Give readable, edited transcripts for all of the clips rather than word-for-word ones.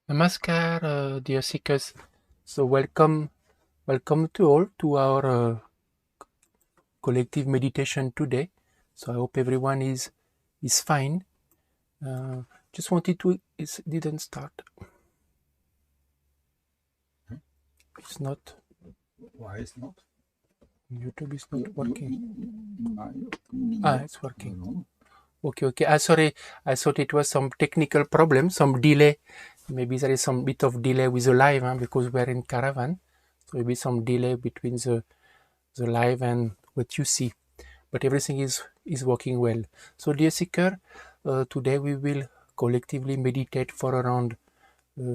Namaskar, dear seekers. So welcome to all to our collective meditation today. So I hope everyone is fine. Just wanted to. It didn't start. It's not. Why is not? YouTube is not working. It's working. No. Okay. Sorry. I thought it was some technical problem, some delay. Maybe there is some bit of delay with the live because we're in caravan. So maybe some delay between the live and what you see. But everything is working well. So dear seeker, today we will collectively meditate for around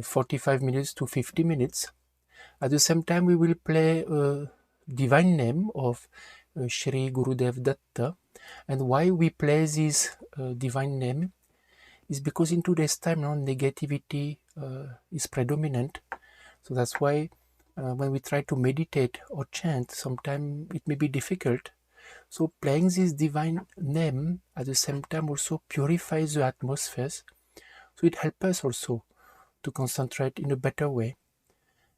45 minutes to 50 minutes. At the same time, we will play a divine name of Shri Gurudev Datta. And why we play this divine name is because in today's time now negativity is predominant. So that's why when we try to meditate or chant, sometimes it may be difficult. So playing this divine name at the same time also purifies the atmospheres. So it helps us also to concentrate in a better way.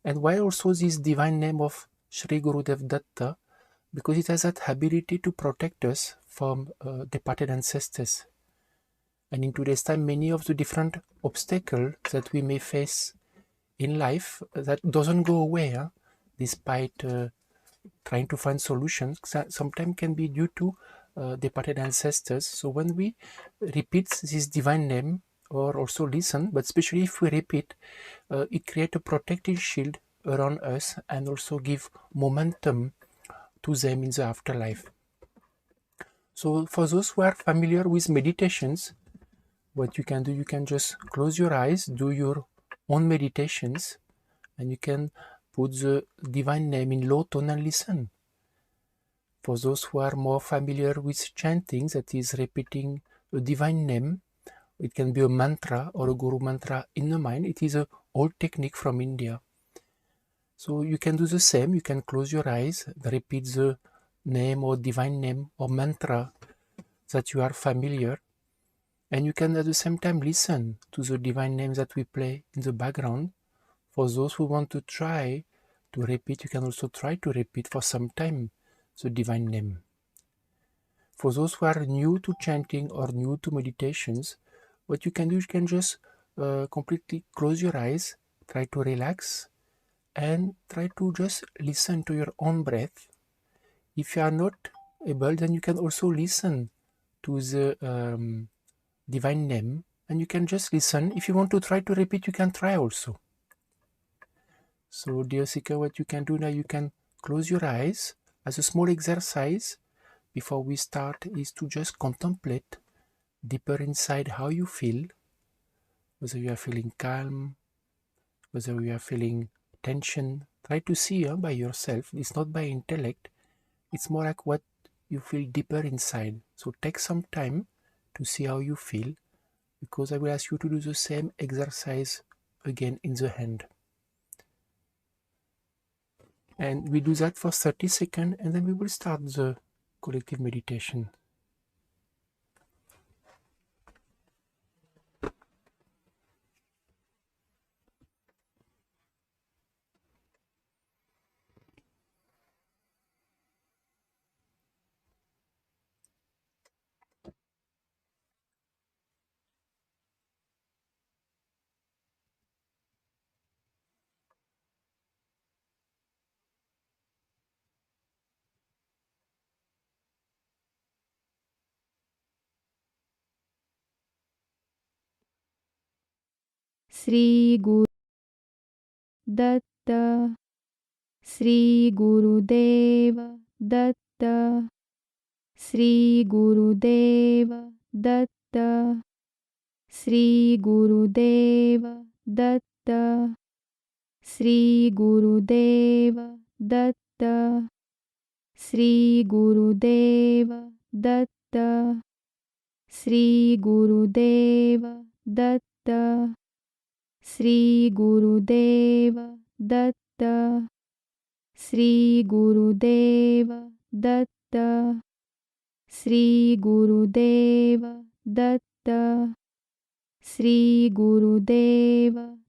And why also this divine name of Shri Gurudev Datta? Because it has that ability to protect us from departed ancestors. And in today's time, many of the different obstacles that we may face in life that doesn't go away, despite trying to find solutions, sometimes can be due to departed ancestors. So when we repeat this divine name or also listen, but especially if we repeat, it creates a protective shield around us and also give momentum to them in the afterlife. So for those who are familiar with meditations, what you can do, you can just close your eyes, do your own meditations, and you can put the divine name in low tone and listen. For those who are more familiar with chanting, that is repeating a divine name, it can be a mantra or a guru mantra in the mind. It is an old technique from India. So you can do the same. You can close your eyes, repeat the name or divine name or mantra that you are familiar. And you can at the same time listen to the divine name that we play in the background. For those who want to try to repeat, you can also try to repeat for some time the divine name. For those who are new to chanting or new to meditations, what you can do, you can just completely close your eyes, try to relax, and try to just listen to your own breath. If you are not able, then you can also listen to the divine name, and you can just listen. If you want to try to repeat, you can try also. So dear seeker, what you can do now, you can close your eyes. As a small exercise before we start is to just contemplate deeper inside how you feel, whether you are feeling calm, whether you are feeling tension. Try to see by yourself. It's not by intellect. It's more like what you feel deeper inside. So take some time to see how you feel, because I will ask you to do the same exercise again in the hand. And we do that for 30 seconds, and then we will start the collective meditation. Sri Guru Datta, Sri Gurudeva Datta, Sri Gurudeva Datta, Sri Gurudeva Datta, Sri Gurudeva Datta, Sri Gurudeva Datta, Sri Gurudeva Datta, Sri Gurudeva Datta, Sri Gurudeva Datta, Sri Gurudeva Datta, Sri Gurudeva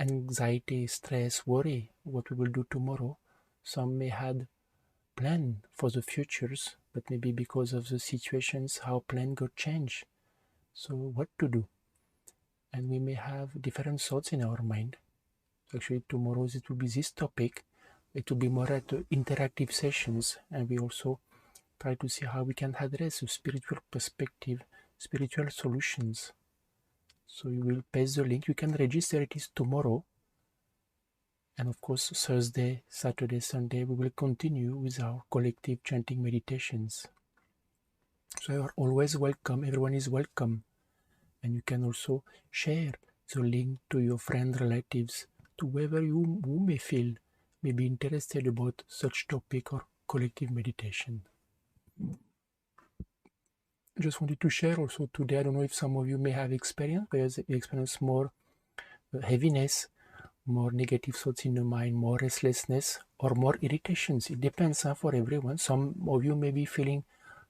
anxiety, stress, worry, what we will do tomorrow. Some may had plan for the futures, but maybe because of the situations, how plan got changed. So what to do? And we may have different thoughts in our mind. Actually, tomorrow it will be this topic. It will be more at interactive sessions, and we also try to see how we can address a spiritual perspective, spiritual solutions. So you will paste the link. You can register. It is tomorrow. And of course, Thursday, Saturday, Sunday, we will continue with our collective chanting meditations. So you are always welcome. Everyone is welcome. And you can also share the link to your friends, relatives, to whoever you who may feel may be interested about such topic or collective meditation. I just wanted to share also today, I don't know if some of you may have experienced more heaviness, more negative thoughts in the mind, more restlessness, or more irritations. It depends for everyone. Some of you may be feeling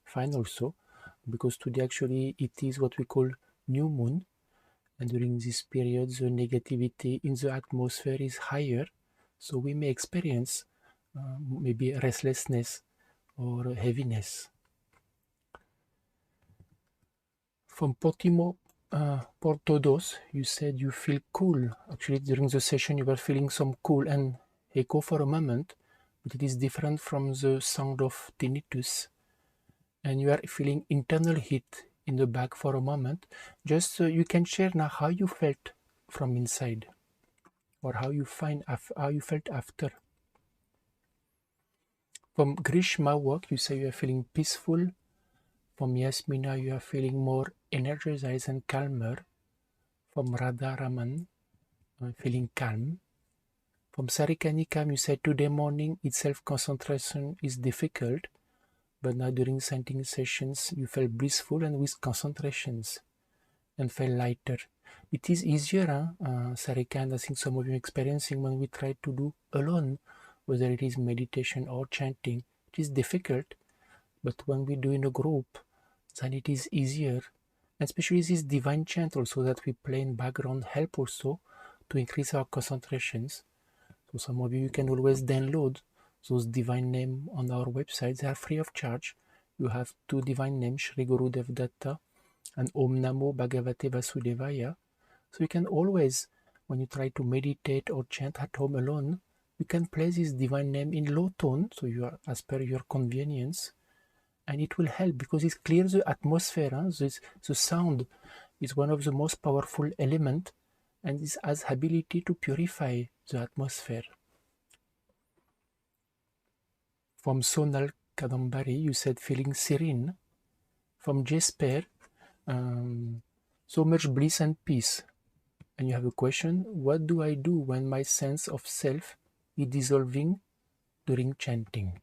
fine also, because today actually it is what we call new moon. And during this period, the negativity in the atmosphere is higher. So we may experience maybe restlessness or heaviness. From Portodos, you said you feel cool. Actually, during the session, you were feeling some cool and echo for a moment, but it is different from the sound of tinnitus. And you are feeling internal heat in the back for a moment. Just you can share now how you felt from inside, or how you felt after. From Grishma work, you say you are feeling peaceful. From Yasmina, you are feeling more energized and calmer. From Radha Raman, feeling calm. From Sarikanikam, you said today morning itself concentration is difficult, but now during chanting sessions you felt blissful and with concentrations and felt lighter. It is easier, Sarika, I think some of you are experiencing when we try to do alone, whether it is meditation or chanting. It is difficult, but when we do in a group, then it is easier. And especially this divine chant also that we play in background help also to increase our concentrations. So some of you can always download those divine names on our website. They are free of charge. You have two divine names, Shri Guru Dev Datta and Om Namo Bhagavate Vasudevaya. So you can always, when you try to meditate or chant at home alone, you can play this divine name in low tone, so you are as per your convenience, and it will help because it clears the atmosphere. The sound is one of the most powerful elements, and it has ability to purify the atmosphere. From Sonal Kadambari, you said feeling serene. From Jesper, so much bliss and peace. And you have a question, what do I do when my sense of self is dissolving during chanting?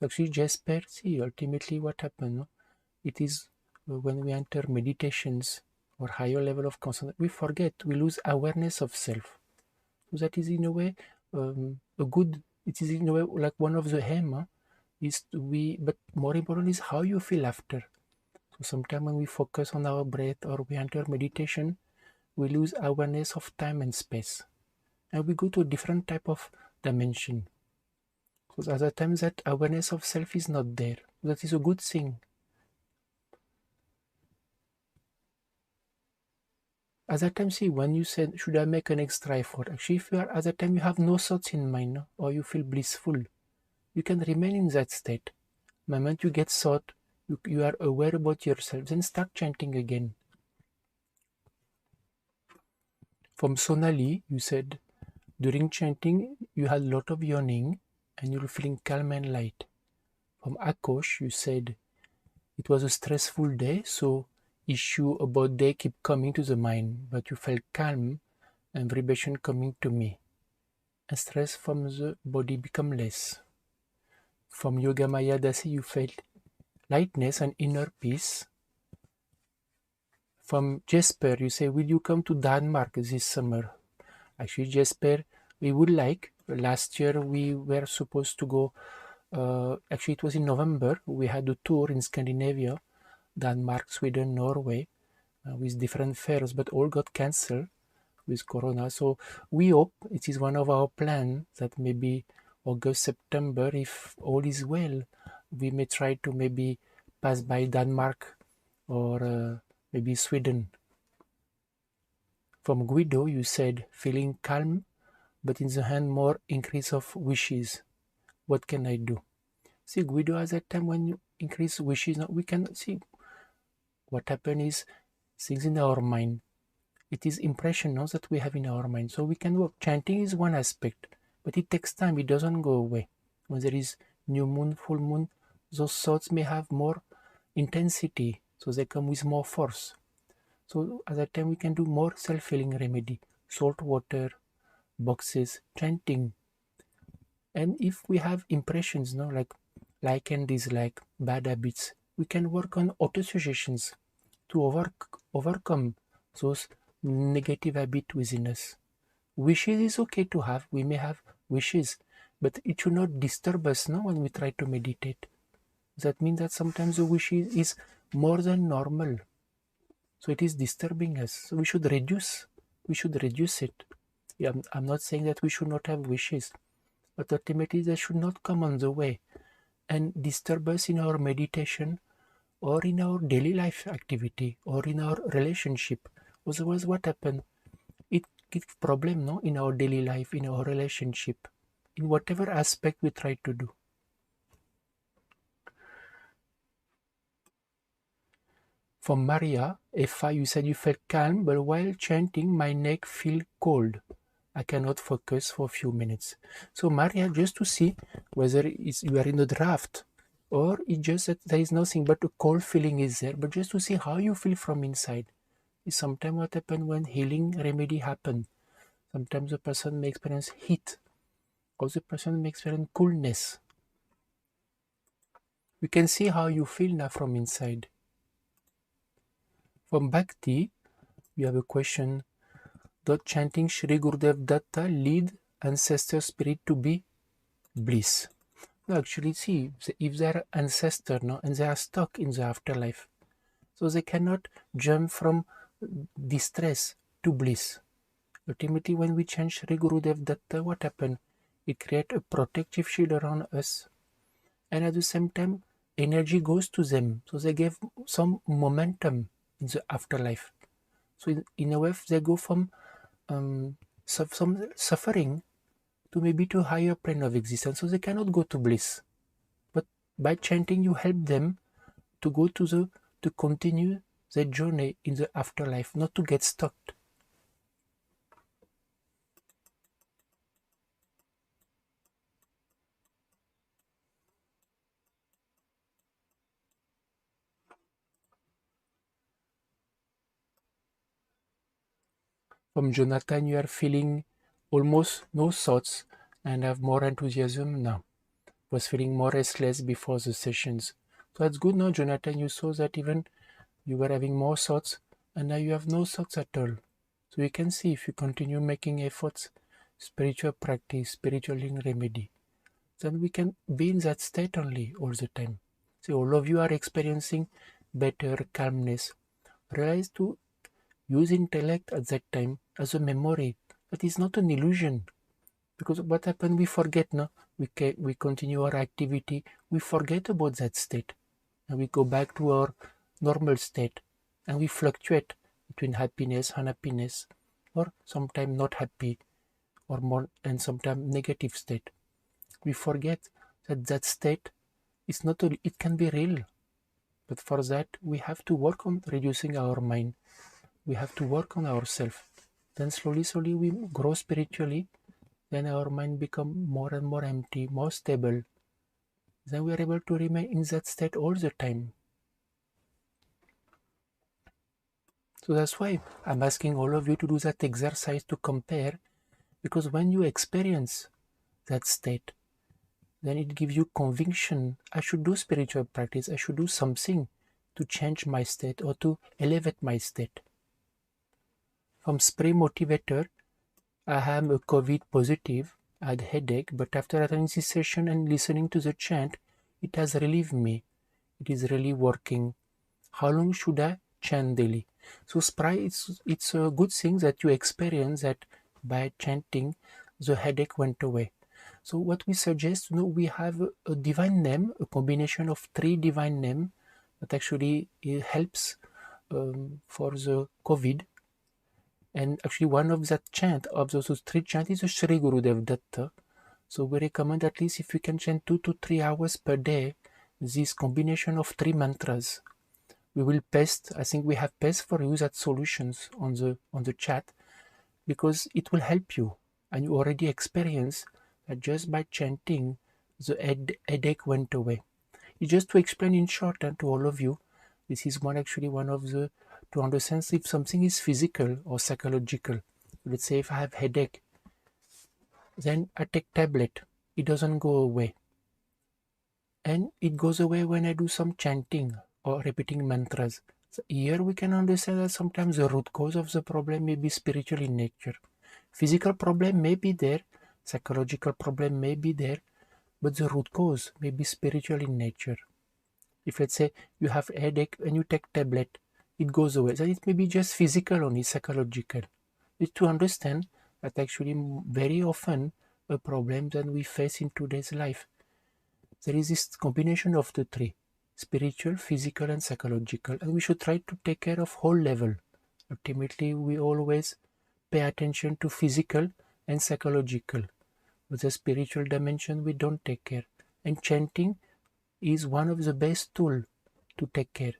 Actually, Jesper, see, ultimately what happened, it is when we enter meditations or higher level of concentration, we forget, we lose awareness of self. So that is in a way it is in a way like one of the aim is to be, but more important is how you feel after. So sometimes when we focus on our breath or we enter meditation, we lose awareness of time and space. And we go to a different type of dimension. So at the time that awareness of self is not there. That is a good thing. At that time, see, when you said, should I make an extra effort? Actually, if you are at that time, you have no thoughts in mind, or you feel blissful, you can remain in that state. The moment you get thought, you are aware about yourself, then start chanting again. From Sonali, you said, during chanting, you had a lot of yawning, and you're feeling calm and light. From Akosh, you said, it was a stressful day, so issue about day keep coming to the mind, but you felt calm and vibration coming to me. And stress from the body become less. From Yogamaya Dasi, you felt lightness and inner peace. From Jesper, you say, will you come to Denmark this summer? Actually, Jesper, we would like. Last year we were supposed to go, actually it was in November, we had a tour in Scandinavia, Denmark, Sweden, Norway, with different fairs, but all got cancelled. with Corona. So we hope, it is one of our plans, that maybe August, September, if all is well, we may try to maybe pass by Denmark or maybe Sweden. From Guido, you said, feeling calm, but in the hand more increase of wishes. What can I do? See, Guido, at that time when you increase wishes, we can see what happens is things in our mind. It is impression now that we have in our mind. So we can work. Chanting is one aspect, but it takes time. It doesn't go away. When there is new moon, full moon, those thoughts may have more intensity. So they come with more force. So at that time we can do more self-healing remedy. Salt water, boxes, chanting. And if we have impressions, like and dislike, bad habits, we can work on auto-suggestions to overcome those negative habits within us. Wishes is okay to have. We may have wishes, but it should not disturb us when we try to meditate. That means that sometimes the wish is more than normal. So it is disturbing us. So we should reduce it. Yeah, I'm not saying that we should not have wishes, but ultimately they should not come on the way and disturb us in our meditation or in our daily life activity or in our relationship. Otherwise, what happens? It gives problem in our daily life, in our relationship, in whatever aspect we try to do. From Maria, Effa, you said you felt calm, but while chanting, my neck feel cold. I cannot focus for a few minutes. So Maria, just to see whether you are in a draft or it's just that there is nothing but a cold feeling is there, but just to see how you feel from inside. Is sometimes what happens when healing remedy happen. Sometimes the person may experience heat, or the person may experience coolness. We can see how you feel now from inside. From Bhakti, we have a question. Does chanting Shri Gurudev Datta lead ancestor spirit to be bliss? No, actually, see, if they are ancestor and they are stuck in the afterlife, so they cannot jump from distress to bliss. Ultimately, when we chant Shri Gurudev Datta, what happens? It creates a protective shield around us, and at the same time, energy goes to them, so they give some momentum in the afterlife. So in a way, they go from some suffering to maybe to higher plane of existence, so they cannot go to bliss. But by chanting, you help them to go to continue their journey in the afterlife, not to get stuck. From Jonathan, you are feeling almost no thoughts and have more enthusiasm now. Was feeling more restless before the sessions. So that's good now, Jonathan. You saw that even you were having more thoughts and now you have no thoughts at all. So you can see if you continue making efforts, spiritual practice, spiritual healing remedy, then we can be in that state only all the time. So all of you are experiencing better calmness. Realize to use intellect at that time as a memory. That is not an illusion. Because what happens, we forget, no? We continue our activity, we forget about that state. And we go back to our normal state. And we fluctuate between happiness, unhappiness, or sometimes not happy, or more, and sometimes negative state. We forget that that state is not only, it can be real. But for that, we have to work on reducing our mind. We have to work on ourselves. Then slowly, slowly, we grow spiritually. Then our mind become more and more empty, more stable. Then we are able to remain in that state all the time. So that's why I'm asking all of you to do that exercise to compare, because when you experience that state, then it gives you conviction. I should do spiritual practice. I should do something to change my state or to elevate my state. From Spray Motivator, I am a COVID positive. I had headache, but after attending this session and listening to the chant, it has relieved me. It is really working. How long should I chant daily. So it's a good thing that you experience that by chanting, the headache went away. So what we suggest, we have a divine name, a combination of 3 divine names that actually it helps for the COVID. And actually one of that chant, of those 3 chants, is a Shri Gurudev Datta. So we recommend at least if you can chant 2 to 3 hours per day, this combination of 3 mantras. We will paste, I think we have paste for you that solutions on the chat, because it will help you. And you already experience that just by chanting, the headache went away. It's just to explain in short and to all of you, this is one of the, to understand if something is physical or psychological. Let's say if I have headache, then I take tablet, it doesn't go away. And it goes away when I do some chanting or repeating mantras. So here we can understand that sometimes the root cause of the problem may be spiritual in nature. Physical problem may be there, psychological problem may be there, but the root cause may be spiritual in nature. If let's say you have headache and you take tablet, it goes away. Then it may be just physical only, psychological. It's to understand that actually very often a problem that we face in today's life, there is this combination of the 3, spiritual, physical and psychological, and we should try to take care of whole level. Ultimately, we always pay attention to physical and psychological, but the spiritual dimension we don't take care. And chanting is one of the best tools to take care.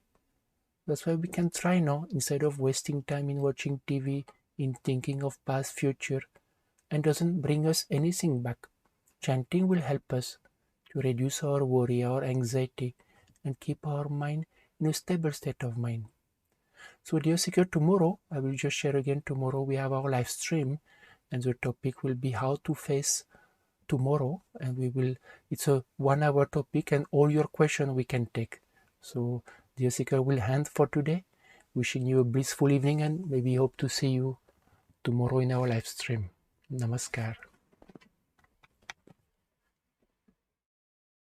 That's why we can try now, instead of wasting time in watching TV, in thinking of past, future, and doesn't bring us anything back. Chanting will help us to reduce our worry, our anxiety, and keep our mind in a stable state of mind. So dear seeker, tomorrow, I will just share again, tomorrow we have our live stream, and the topic will be how to face tomorrow, and it's a 1-hour topic, and all your questions we can take. So dear seeker, we'll end for today, wishing you a blissful evening, and maybe hope to see you tomorrow in our live stream. Namaskar.